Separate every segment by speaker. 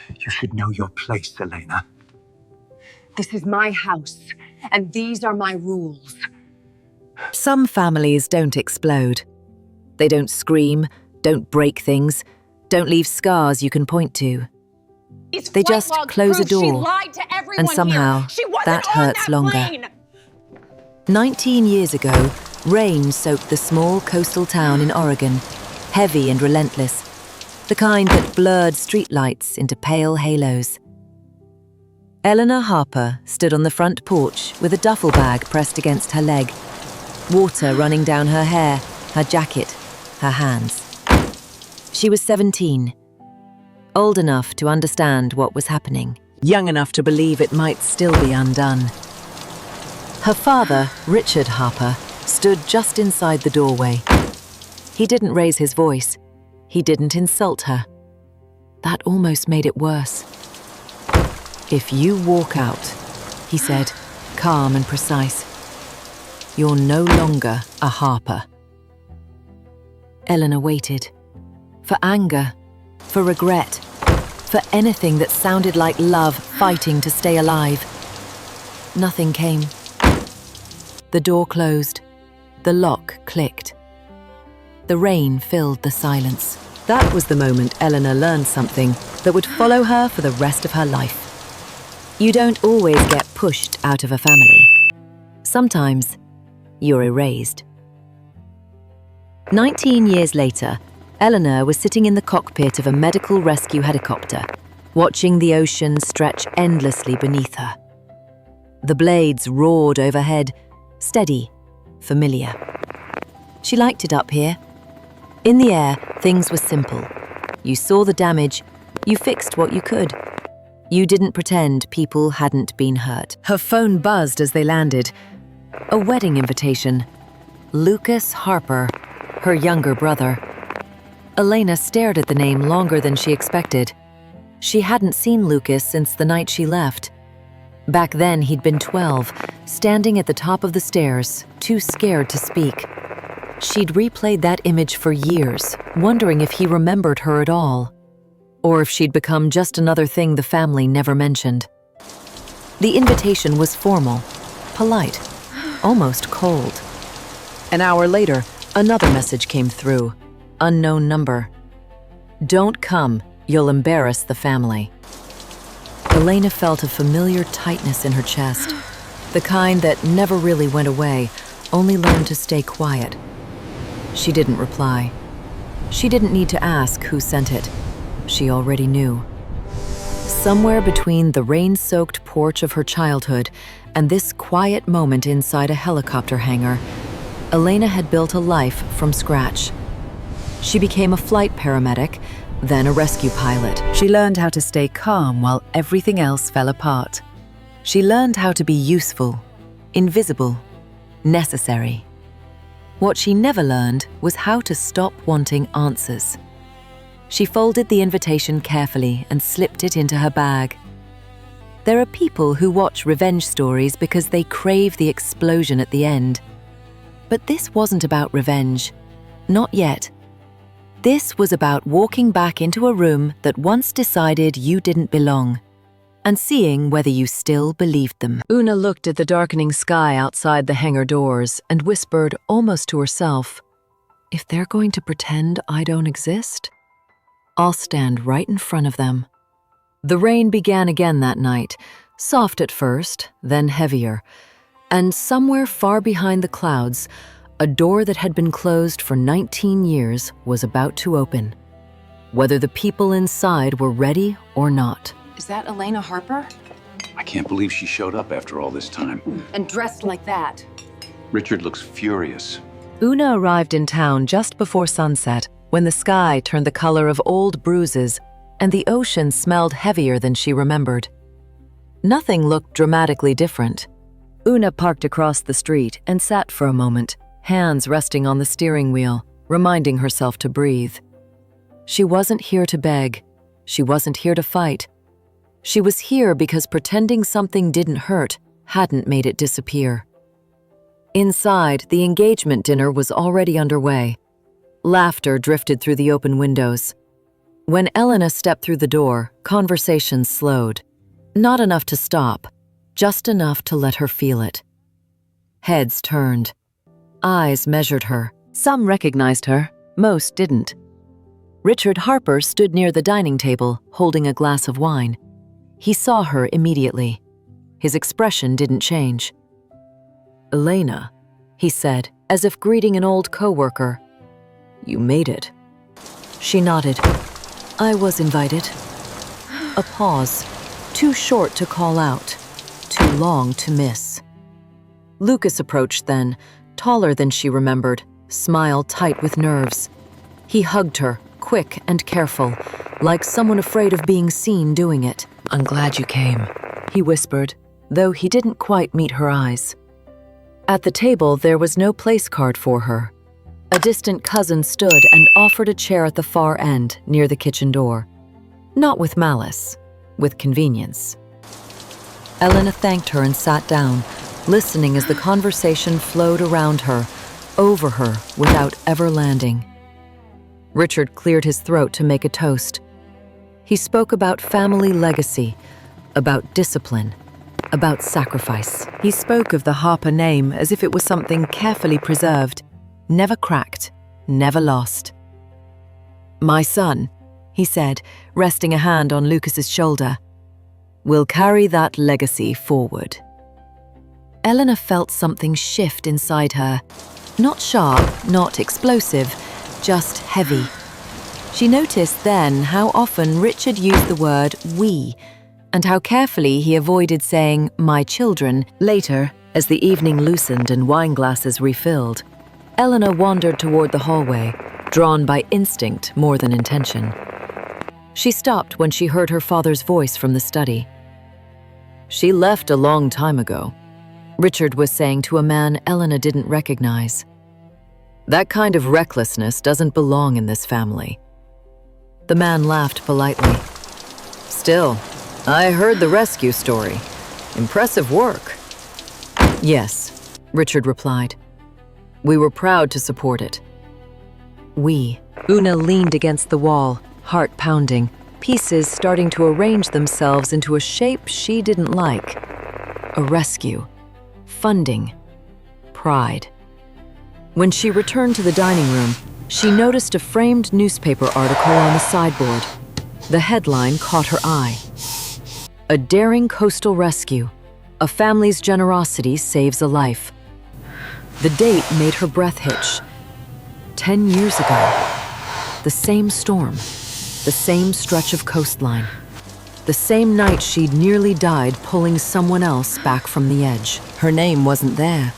Speaker 1: You should know your place, Elena.
Speaker 2: This is my house, and these are my rules.
Speaker 3: Some families don't explode. They don't scream, don't break things, don't leave scars you can point to. They just close a door, and somehow that hurts longer. 19 years ago, rain soaked the small coastal town in Oregon, heavy and relentless, the kind that blurred streetlights into pale halos. Eleanor Harper stood on the front porch with a duffel bag pressed against her leg, water running down her hair, her jacket, her hands. She was 17, old enough to understand what was happening, young enough to believe it might still be undone. Her father, Richard Harper, stood just inside the doorway. He didn't raise his voice. He didn't insult her. That almost made it worse. "If you walk out," he said, calm and precise, "you're no longer a Harper." Eleanor waited. For anger, for regret, for anything that sounded like love fighting to stay alive. Nothing came. The door closed. The lock clicked. The rain filled the silence. That was the moment Eleanor learned something that would follow her for the rest of her life. You don't always get pushed out of a family. Sometimes you're erased. 19 years later, Eleanor was sitting in the cockpit of a medical rescue helicopter, watching the ocean stretch endlessly beneath her. The blades roared overhead, steady, familiar. She liked it up here. In the air, things were simple. You saw the damage, you fixed what you could. You didn't pretend people hadn't been hurt. Her phone buzzed as they landed. A wedding invitation. Lucas Harper, her younger brother. Elena stared at the name longer than she expected. She hadn't seen Lucas since the night she left. Back then, he'd been 12, standing at the top of the stairs, too scared to speak. She'd replayed that image for years, wondering if he remembered her at all, or if she'd become just another thing the family never mentioned. The invitation was formal, polite, almost cold. An hour later, another message came through. Unknown number. "Don't come, you'll embarrass the family." Elena felt a familiar tightness in her chest, the kind that never really went away, only learned to stay quiet. She didn't reply. She didn't need to ask who sent it. She already knew. Somewhere between the rain-soaked porch of her childhood and this quiet moment inside a helicopter hangar, Elena had built a life from scratch. She became a flight paramedic, then a rescue pilot. She learned how to stay calm while everything else fell apart. She learned how to be useful, invisible, necessary. What she never learned was how to stop wanting answers. She folded the invitation carefully and slipped it into her bag. There are people who watch revenge stories because they crave the explosion at the end. But this wasn't about revenge. Not yet. This was about walking back into a room that once decided you didn't belong, and seeing whether you still believed them. Una looked at the darkening sky outside the hangar doors and whispered almost to herself, "If they're going to pretend I don't exist, I'll stand right in front of them." The rain began again that night, soft at first, then heavier, and somewhere far behind the clouds, a door that had been closed for 19 years was about to open, whether the people inside were ready or not.
Speaker 2: Is that Elena Harper?
Speaker 4: I can't believe she showed up after all this time.
Speaker 2: And dressed like that?
Speaker 4: Richard looks furious.
Speaker 3: Una arrived in town just before sunset, when the sky turned the color of old bruises and the ocean smelled heavier than she remembered. Nothing looked dramatically different. Una parked across the street and sat for a moment, hands resting on the steering wheel, reminding herself to breathe. She wasn't here to beg. She wasn't here to fight. She was here because pretending something didn't hurt hadn't made it disappear. Inside, the engagement dinner was already underway. Laughter drifted through the open windows. When Elena stepped through the door, conversation slowed. Not enough to stop, just enough to let her feel it. Heads turned. Eyes measured her. Some recognized her, most didn't. Richard Harper stood near the dining table, holding a glass of wine. He saw her immediately. His expression didn't change. "Elena," he said, as if greeting an old co-worker. "You made it." She nodded. "I was invited." A pause, too short to call out, too long to miss. Lucas approached then, taller than she remembered, smile tight with nerves. He hugged her, quick and careful, like someone afraid of being seen doing it. "I'm glad you came," he whispered, though he didn't quite meet her eyes. At the table, there was no place card for her. A distant cousin stood and offered a chair at the far end, near the kitchen door. Not with malice, with convenience. Elena thanked her and sat down, listening as the conversation flowed around her, over her, without ever landing. Richard cleared his throat to make a toast. He spoke about family legacy, about discipline, about sacrifice. He spoke of the Harper name as if it was something carefully preserved, never cracked, never lost. "My son," he said, resting a hand on Lucas's shoulder, "will carry that legacy forward." Elena felt something shift inside her. Not sharp, not explosive, just heavy. She noticed then how often Richard used the word "we," and how carefully he avoided saying "my children." Later, as the evening loosened and wine glasses refilled, Elena wandered toward the hallway, drawn by instinct more than intention. She stopped when she heard her father's voice from the study. "She left a long time ago," Richard was saying to a man Elena didn't recognize. "That kind of recklessness doesn't belong in this family." The man laughed politely. "Still, I heard the rescue story. Impressive work." "Yes," Richard replied. "We were proud to support it." "We." Una leaned against the wall, heart pounding, pieces starting to arrange themselves into a shape she didn't like. A rescue. Funding. Pride. When she returned to the dining room, she noticed a framed newspaper article on the sideboard. The headline caught her eye. "A daring coastal rescue. A family's generosity saves a life." The date made her breath hitch. 10 years ago. The same storm. The same stretch of coastline. The same night she'd nearly died pulling someone else back from the edge. Her name wasn't there.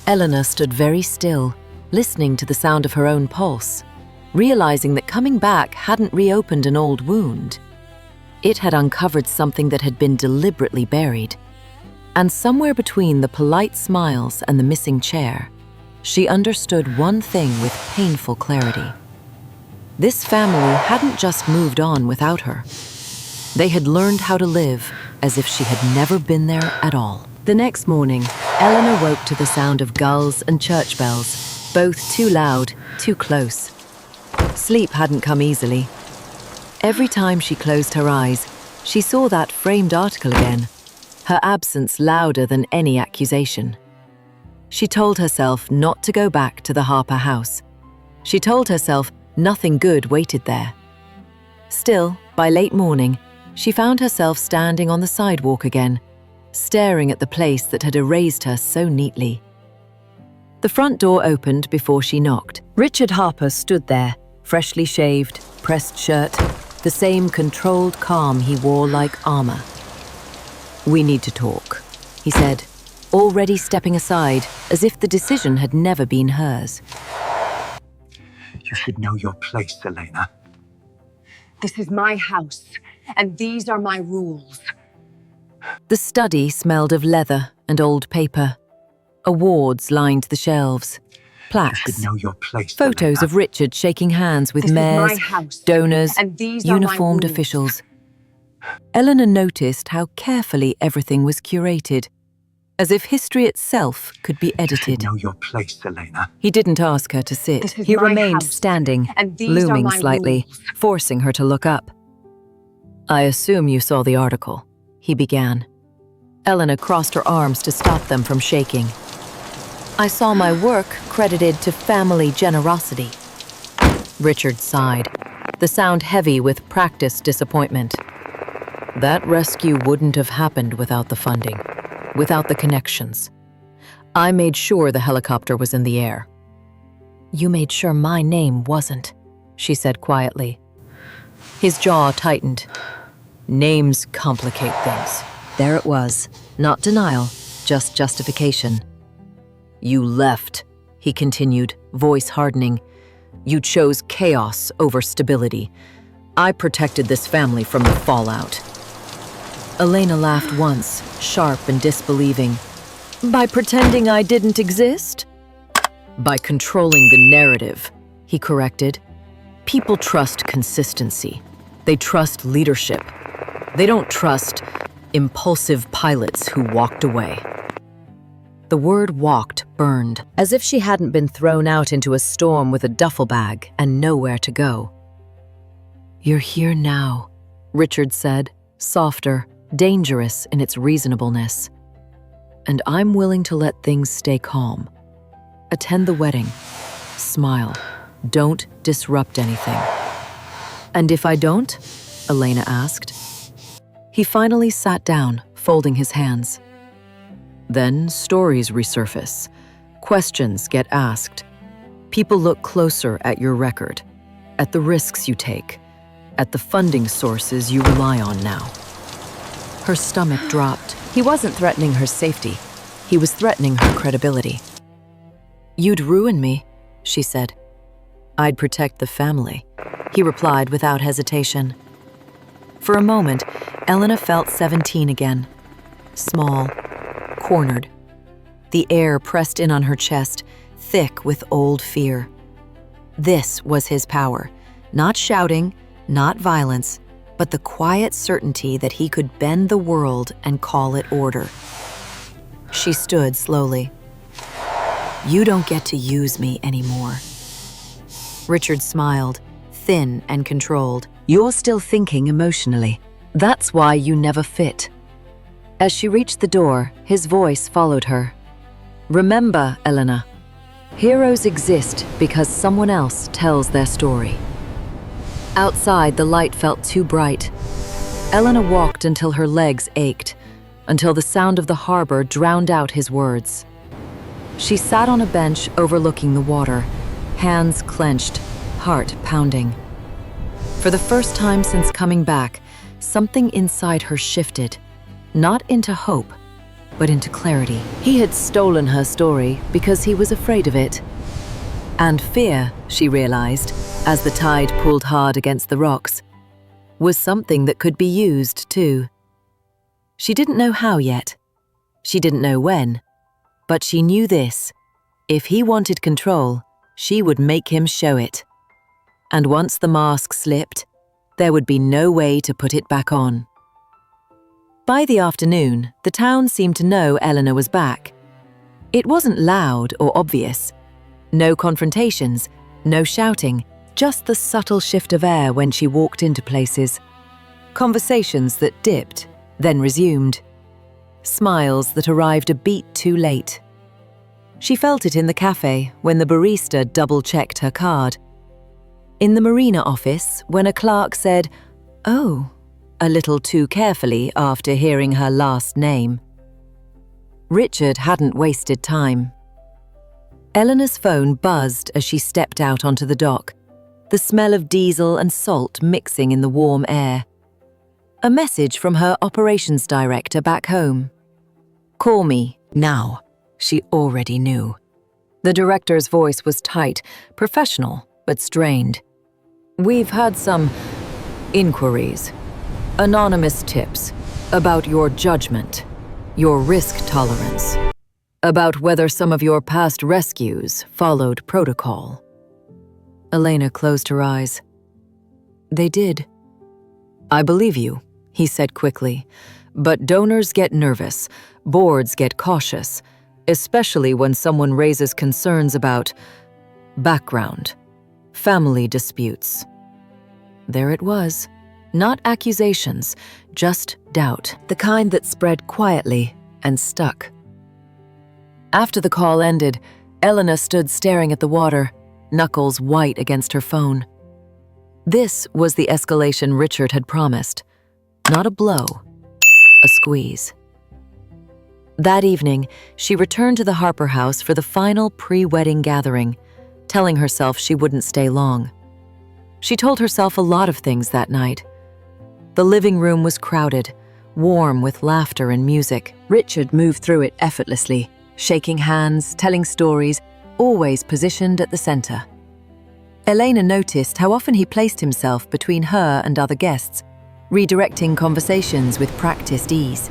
Speaker 3: Elena stood very still, listening to the sound of her own pulse, realizing that coming back hadn't reopened an old wound. It had uncovered something that had been deliberately buried. And somewhere between the polite smiles and the missing chair, she understood one thing with painful clarity. This family hadn't just moved on without her. They had learned how to live as if she had never been there at all. The next morning, Elena woke to the sound of gulls and church bells, both too loud, too close. Sleep hadn't come easily. Every time she closed her eyes, she saw that framed article again, her absence louder than any accusation. She told herself not to go back to the Harper house. She told herself nothing good waited there. Still, by late morning, she found herself standing on the sidewalk again, staring at the place that had erased her so neatly. The front door opened before she knocked. Richard Harper stood there, freshly shaved, pressed shirt, the same controlled calm he wore like armor. "We need to talk," he said, already stepping aside as if the decision had never been hers.
Speaker 1: You should know your place, Elena.
Speaker 2: This is my house, and these are my rules.
Speaker 3: The study smelled of leather and old paper. Awards lined the shelves. Plaques.
Speaker 1: You should know your place,
Speaker 3: Photos
Speaker 1: Elena.
Speaker 3: of Richard shaking hands with
Speaker 2: This is my
Speaker 3: mayors,
Speaker 2: house,
Speaker 3: donors,
Speaker 2: and these are my
Speaker 3: uniformed
Speaker 2: rules.
Speaker 3: officials. Eleanor noticed how carefully everything was curated. as if history itself could be
Speaker 1: You
Speaker 3: edited.
Speaker 1: should know your place, Elena.
Speaker 3: He didn't ask her to sit.
Speaker 2: This is
Speaker 3: He
Speaker 2: my
Speaker 3: remained
Speaker 2: house,
Speaker 3: standing,
Speaker 2: and these are
Speaker 3: looming
Speaker 2: my
Speaker 3: slightly,
Speaker 2: rules.
Speaker 3: forcing her to look up. I assume you saw the article, he began. Elena crossed her arms to stop them from shaking. I saw my work credited to family generosity. Richard sighed, the sound heavy with practiced disappointment. That rescue wouldn't have happened without the funding, without the connections. I made sure the helicopter was in the air. You made sure my name wasn't, she said quietly. His jaw tightened. Names complicate things. There it was, not denial, just justification. You left, he continued, voice hardening. You chose chaos over stability. I protected this family from the fallout. Elena laughed once, sharp and disbelieving. By pretending I didn't exist? By controlling the narrative, he corrected. People trust consistency. They trust leadership. They don't trust impulsive pilots who walked away. The word walked burned, as if she hadn't been thrown out into a storm with a duffel bag and nowhere to go. You're here now, Richard said, softer, dangerous in its reasonableness. And I'm willing to let things stay calm. Attend the wedding. Smile. Don't disrupt anything. And if I don't? Elena asked. He finally sat down, folding his hands. Then stories resurface. Questions get asked. People look closer at your record, at the risks you take, at the funding sources you rely on now. Her stomach dropped. He wasn't threatening her safety. He was threatening her credibility. You'd ruin me, she said. I'd protect the family, he replied without hesitation. For a moment, Elena felt 17 again. Small, cornered. The air pressed in on her chest, thick with old fear. This was his power, not shouting, not violence, but the quiet certainty that he could bend the world and call it order. She stood slowly. You don't get to use me anymore. Richard smiled, thin and controlled. You're still thinking emotionally. That's why you never fit. As she reached the door, his voice followed her. Remember, Elena, heroes exist because someone else tells their story. Outside, the light felt too bright. Elena walked until her legs ached, until the sound of the harbor drowned out his words. She sat on a bench overlooking the water, hands clenched, heart pounding. For the first time since coming back, something inside her shifted, not into hope, but into clarity. He had stolen her story because he was afraid of it. And fear, she realized, as the tide pulled hard against the rocks, was something that could be used too. She didn't know how yet. She didn't know when. But she knew this. If he wanted control, she would make him show it. And once the mask slipped, there would be no way to put it back on. By the afternoon, the town seemed to know Eleanor was back. It wasn't loud or obvious. No confrontations, no shouting, just the subtle shift of air when she walked into places. Conversations that dipped, then resumed. Smiles that arrived a beat too late. She felt it in the cafe when the barista double-checked her card. In the marina office when a clerk said, "Oh," a little too carefully after hearing her last name. Richard hadn't wasted time. Eleanor's phone buzzed as she stepped out onto the dock, the smell of diesel and salt mixing in the warm air. A message from her operations director back home. Call me, now, she already knew. The director's voice was tight, professional, but strained. We've had some inquiries, anonymous tips about your judgment, your risk tolerance, about whether some of your past rescues followed protocol. Elena closed her eyes. They did. I believe you, he said quickly, But donors get nervous, boards get cautious, especially when someone raises concerns about background, family disputes. There it was. Not accusations, just doubt, the kind that spread quietly and stuck. After the call ended, Elena stood staring at the water, knuckles white against her phone. This was the escalation Richard had promised. Not a blow, a squeeze. That evening, she returned to the Harper house for the final pre-wedding gathering, telling herself she wouldn't stay long. She told herself a lot of things that night. The living room was crowded, warm with laughter and music. Richard moved through it effortlessly, shaking hands, telling stories, always positioned at the center. Elena noticed how often he placed himself between her and other guests, redirecting conversations with practiced ease.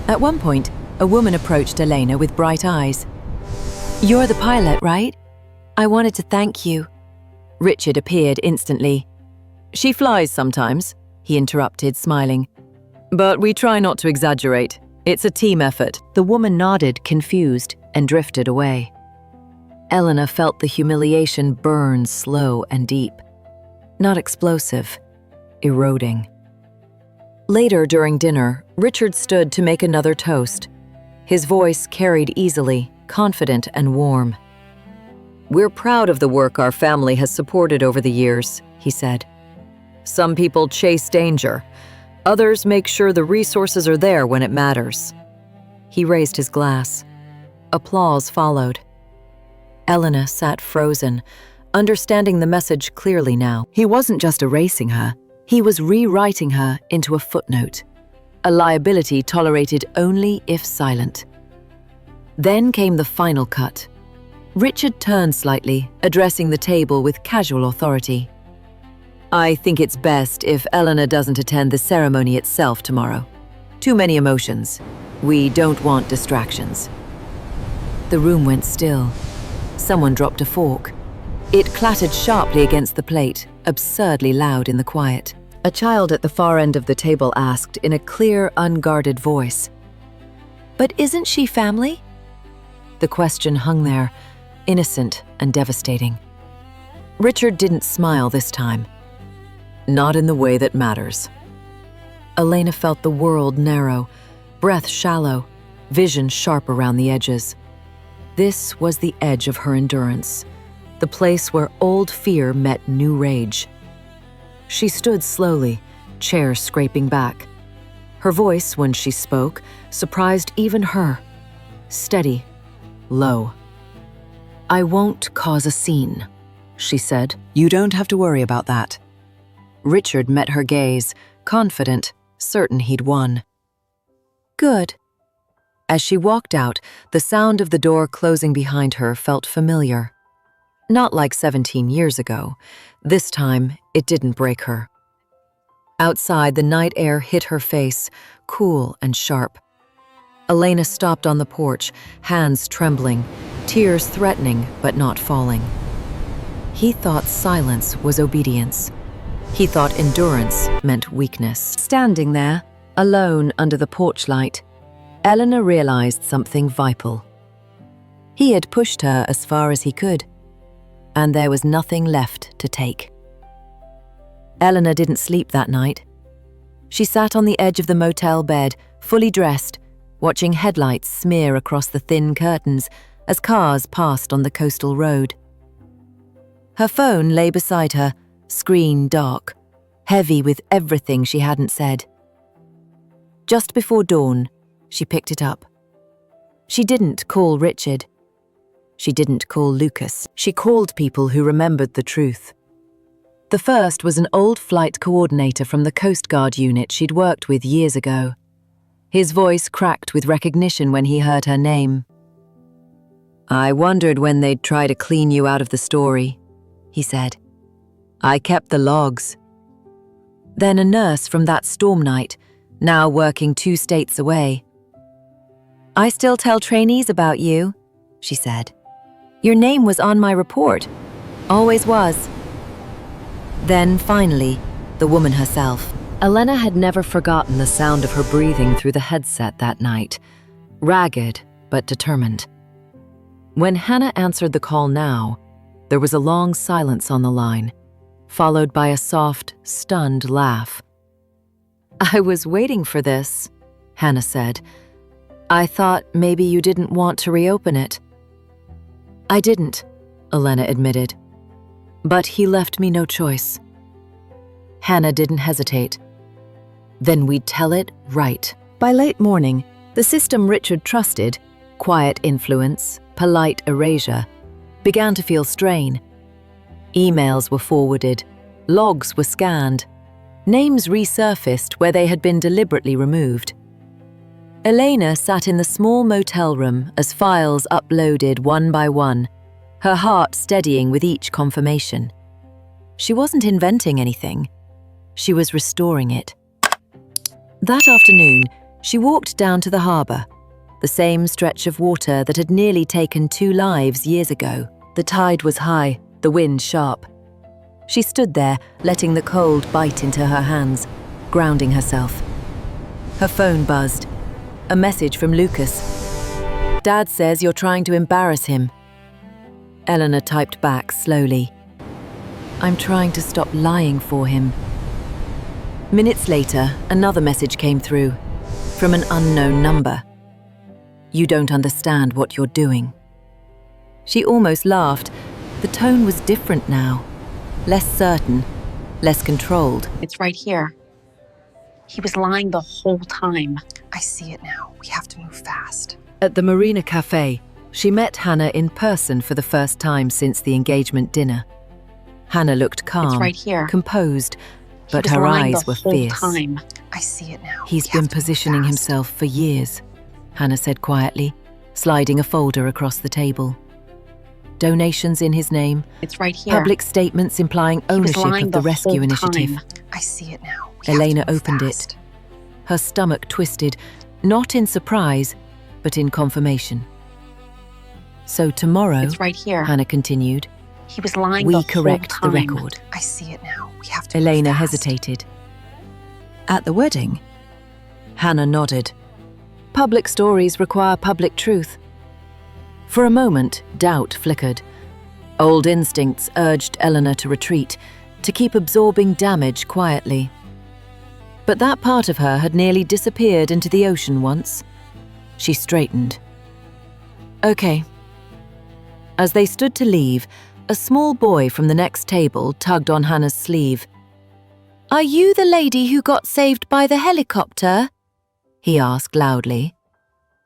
Speaker 3: At one point, a woman approached Elena with bright eyes. "You're the pilot, right? I wanted to thank you." Richard appeared instantly. "She flies sometimes," he interrupted, smiling. "But we try not to exaggerate. It's a team effort." The woman nodded, confused, and drifted away. Elena felt the humiliation burn slow and deep. Not explosive, eroding. Later during dinner, Richard stood to make another toast. His voice carried easily, confident and warm. "We're proud of the work our family has supported over the years," he said. "Some people chase danger. Others make sure the resources are there when it matters." He raised his glass. Applause followed. Elena sat frozen, understanding the message clearly now. He wasn't just erasing her, he was rewriting her into a footnote, a liability tolerated only if silent. Then came the final cut. Richard turned slightly, addressing the table with casual authority. "I think it's best if Elena doesn't attend the ceremony itself tomorrow. Too many emotions. We don't want distractions." The room went still. Someone dropped a fork. It clattered sharply against the plate, absurdly loud in the quiet. A child at the far end of the table asked in a clear, unguarded voice, "But isn't she family?" The question hung there, innocent and devastating. Richard didn't smile this time. "Not in the way that matters." Elena felt the world narrow, breath shallow, vision sharp around the edges. This was the edge of her endurance, the place where old fear met new rage. She stood slowly, chair scraping back. Her voice, when she spoke, surprised even her. Steady, low. "I won't cause a scene," she said. "You don't have to worry about that." Richard met her gaze, confident, certain he'd won. "Good." As she walked out, the sound of the door closing behind her felt familiar. Not like 17 years ago. This time, it didn't break her. Outside, the night air hit her face, cool and sharp. Elena stopped on the porch, hands trembling, tears threatening but not falling. He thought silence was obedience. He thought endurance meant weakness. Standing there, alone under the porch light, Elena realized something vital. He had pushed her as far as he could, and there was nothing left to take. Elena didn't sleep that night. She sat on the edge of the motel bed, fully dressed, watching headlights smear across the thin curtains as cars passed on the coastal road. Her phone lay beside her, screen dark, heavy with everything she hadn't said. Just before dawn, she picked it up. She didn't call Richard. She didn't call Lucas. She called people who remembered the truth. The first was an old flight coordinator from the Coast Guard unit she'd worked with years ago. His voice cracked with recognition when he heard her name. "I wondered when they'd try to clean you out of the story," he said. "I kept the logs." Then a nurse from that storm night, now working 2 states away. "I still tell trainees about you," she said. "Your name was on my report. Always was." Then, finally, the woman herself, Elena had never forgotten the sound of her breathing through the headset that night, ragged but determined. When Hannah answered the call now, there was a long silence on the line, followed by a soft, stunned laugh. "I was waiting for this," Hannah said. "I thought maybe you didn't want to reopen it." "I didn't," Elena admitted. "But he left me no choice." Hannah didn't hesitate. "Then we'd tell it right." By late morning, the system Richard trusted, quiet influence, polite erasure, began to feel strain. Emails were forwarded, logs were scanned, names resurfaced where they had been deliberately removed. Elena sat in the small motel room as files uploaded one by one, her heart steadying with each confirmation. She wasn't inventing anything. She was restoring it. That afternoon, she walked down to the harbour, the same stretch of water that had nearly taken 2 lives years ago. The tide was high, the wind sharp. She stood there, letting the cold bite into her hands, grounding herself. Her phone buzzed. A message from Lucas. "Dad says you're trying to embarrass him." Eleanor typed back slowly. "I'm trying to stop lying for him." Minutes later, another message came through, from an unknown number. "You don't understand what you're doing." She almost laughed. The tone was different now, less certain, less controlled.
Speaker 2: It's right here. He was lying the whole time. I see it now. We have to move fast.
Speaker 3: At the Marina Cafe, she met Hannah in person for the first time since the engagement dinner. Hannah looked calm,
Speaker 2: It's right here.
Speaker 3: composed,
Speaker 2: He
Speaker 3: but
Speaker 2: was
Speaker 3: her
Speaker 2: lying
Speaker 3: eyes
Speaker 2: the
Speaker 3: were
Speaker 2: whole
Speaker 3: fierce.
Speaker 2: time. I see it now.
Speaker 3: "He's
Speaker 2: We
Speaker 3: been
Speaker 2: have to move
Speaker 3: positioning
Speaker 2: fast.
Speaker 3: himself for years," Hannah said quietly, sliding a folder across the table. Donations in his name,
Speaker 2: It's right here.
Speaker 3: public statements implying
Speaker 2: He was
Speaker 3: ownership
Speaker 2: lying
Speaker 3: of the rescue
Speaker 2: whole
Speaker 3: initiative.
Speaker 2: time. I see it now. We have to
Speaker 3: Elena
Speaker 2: move
Speaker 3: opened
Speaker 2: fast.
Speaker 3: it. Her stomach twisted, not in surprise, but in confirmation. "So tomorrow,"
Speaker 2: It's right here.
Speaker 3: Hannah continued,
Speaker 2: He was lying
Speaker 3: "we
Speaker 2: the whole
Speaker 3: correct the
Speaker 2: time.
Speaker 3: record."
Speaker 2: I see it now. We have to move
Speaker 3: Elena
Speaker 2: fast.
Speaker 3: hesitated. "At the wedding?" Hannah nodded. "Public stories require public truth." For a moment, doubt flickered. Old instincts urged Eleanor to retreat, to keep absorbing damage quietly. But that part of her had nearly disappeared into the ocean once. She straightened. "Okay." As they stood to leave, a small boy from the next table tugged on Hannah's sleeve. "Are you the lady who got saved by the helicopter?" he asked loudly.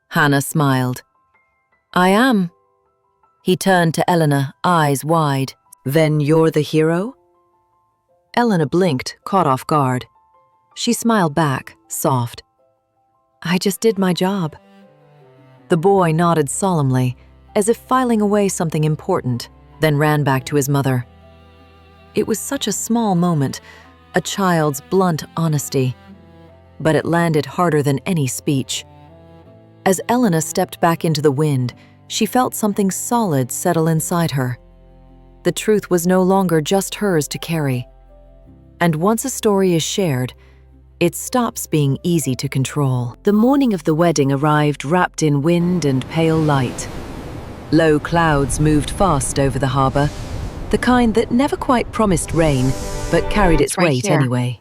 Speaker 3: Hannah smiled. "I am." He turned to Eleanor, eyes wide. "Then you're the hero?" Eleanor blinked, caught off guard. She smiled back, soft. "I just did my job." The boy nodded solemnly, as if filing away something important, then ran back to his mother. It was such a small moment, a child's blunt honesty, but it landed harder than any speech. As Eleanor stepped back into the wind, she felt something solid settle inside her. The truth was no longer just hers to carry. And once a story is shared, it stops being easy to control. The morning of the wedding arrived wrapped in wind and pale light. Low clouds moved fast over the harbour, the kind that never quite promised rain, but carried its
Speaker 2: It's right
Speaker 3: weight
Speaker 2: here.
Speaker 3: anyway.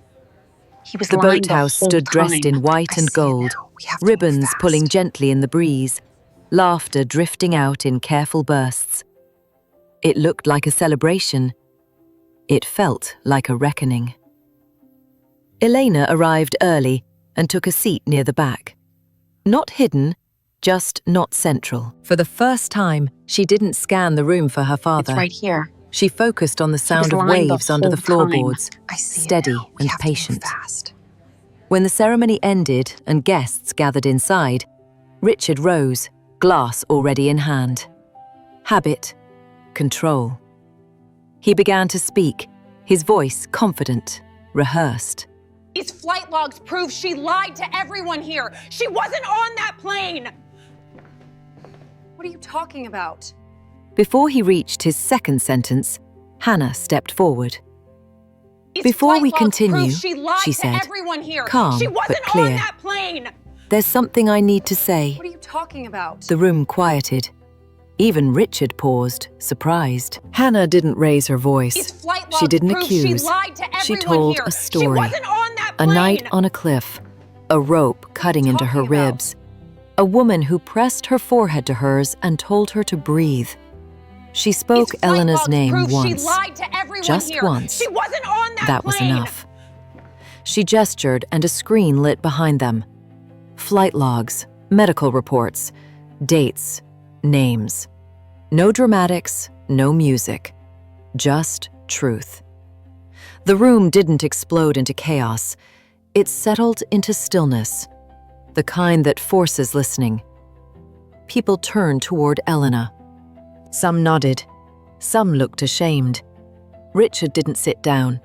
Speaker 2: He was
Speaker 3: The
Speaker 2: lying
Speaker 3: boathouse
Speaker 2: whole
Speaker 3: stood dressed
Speaker 2: time.
Speaker 3: in white
Speaker 2: I
Speaker 3: and
Speaker 2: see it
Speaker 3: gold,
Speaker 2: now. We have to move
Speaker 3: ribbons
Speaker 2: fast.
Speaker 3: pulling gently in the breeze, laughter drifting out in careful bursts. It looked like a celebration. It felt like a reckoning. Elena arrived early and took a seat near the back. Not hidden, just not central. For the first time, she didn't scan the room for her father.
Speaker 2: It's right here.
Speaker 3: She focused on the
Speaker 2: He was
Speaker 3: sound of
Speaker 2: lying
Speaker 3: waves under the
Speaker 2: whole time.
Speaker 3: floorboards,
Speaker 2: I see it
Speaker 3: steady
Speaker 2: now. We
Speaker 3: and
Speaker 2: have to move
Speaker 3: patient.
Speaker 2: fast.
Speaker 3: When the ceremony ended and guests gathered inside, Richard rose, glass already in hand. Habit, control. He began to speak, his voice confident, rehearsed.
Speaker 5: These flight logs prove she lied to everyone here. She wasn't on that plane.
Speaker 2: What are you talking about?
Speaker 3: Before he reached his second sentence, Hannah stepped forward.
Speaker 5: These
Speaker 3: Before
Speaker 5: flight
Speaker 3: we
Speaker 5: logs
Speaker 3: continue,
Speaker 5: prove she lied
Speaker 3: she
Speaker 5: to
Speaker 3: said,
Speaker 5: everyone here.
Speaker 3: calm
Speaker 5: She
Speaker 3: but
Speaker 5: wasn't
Speaker 3: clear.
Speaker 5: on that plane.
Speaker 3: "There's something I need to say."
Speaker 2: What are you talking about?
Speaker 3: The room quieted. Even Richard paused, surprised. Hannah didn't raise her
Speaker 5: These
Speaker 3: voice.
Speaker 5: flight logs
Speaker 3: She didn't
Speaker 5: prove
Speaker 3: accuse.
Speaker 5: she lied to everyone
Speaker 3: She told
Speaker 5: here.
Speaker 3: a
Speaker 5: She
Speaker 3: story.
Speaker 5: wasn't on that
Speaker 3: A
Speaker 5: plane.
Speaker 3: night on a cliff, a rope cutting into her
Speaker 2: talking about?
Speaker 3: ribs, a woman who pressed her forehead to hers and told her to breathe. She spoke
Speaker 5: These flight
Speaker 3: Elena's
Speaker 5: logs
Speaker 3: name
Speaker 5: prove
Speaker 3: once.
Speaker 5: She lied to everyone
Speaker 3: Just
Speaker 5: here.
Speaker 3: once.
Speaker 5: She wasn't on that
Speaker 3: That was
Speaker 5: plane.
Speaker 3: enough. She gestured and a screen lit behind them. Flight logs, medical reports, dates, names. No dramatics, no music. Just truth. The room didn't explode into chaos. It settled into stillness, the kind that forces listening. People turned toward Elena. Some nodded. Some looked ashamed. Richard didn't sit down.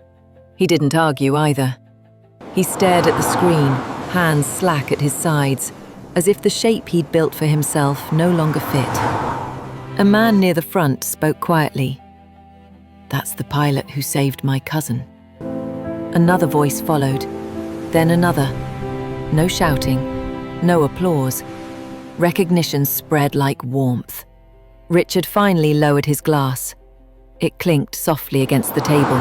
Speaker 3: He didn't argue either. He stared at the screen, hands slack at his sides, as if the shape he'd built for himself no longer fit. A man near the front spoke quietly. "That's the pilot who saved my cousin." Another voice followed, then another. No shouting, no applause. Recognition spread like warmth. Richard finally lowered his glass. It clinked softly against the table.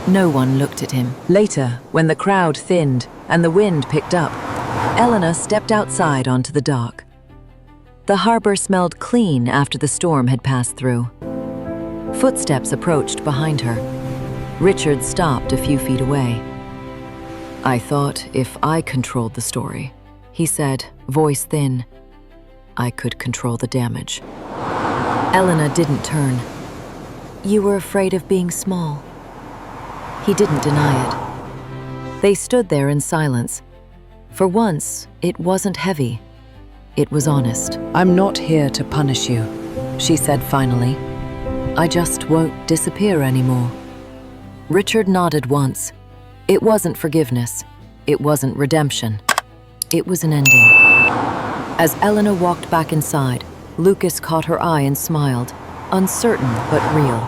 Speaker 3: No one looked at him. Later, when the crowd thinned and the wind picked up, Eleanor stepped outside onto the dock. The harbor smelled clean after the storm had passed through. Footsteps approached behind her. Richard stopped a few feet away. "I thought if I controlled the story," he said, voice thin, "I could control the damage." Eleanor didn't turn. "You were afraid of being small." He didn't deny it. They stood there in silence. For once, it wasn't heavy. It was honest. "I'm not here to punish you," she said finally. "I just won't disappear anymore." Richard nodded once. It wasn't forgiveness. It wasn't redemption. It was an ending. As Eleanor walked back inside, Lucas caught her eye and smiled, uncertain but real.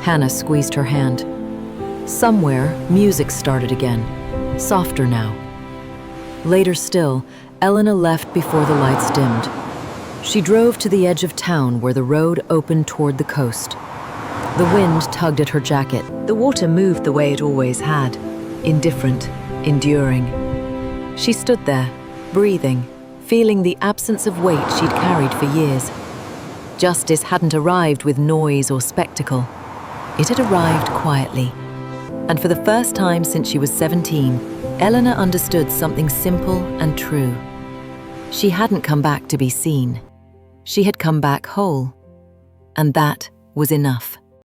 Speaker 3: Hannah squeezed her hand. Somewhere, music started again, softer now. Later still, Eleanor left before the lights dimmed. She drove to the edge of town where the road opened toward the coast. The wind tugged at her jacket. The water moved the way it always had, indifferent, enduring. She stood there, breathing, feeling the absence of weight she'd carried for years. Justice hadn't arrived with noise or spectacle. It had arrived quietly. And for the first time since she was 17, Eleanor understood something simple and true. She hadn't come back to be seen. She had come back whole. And that was enough.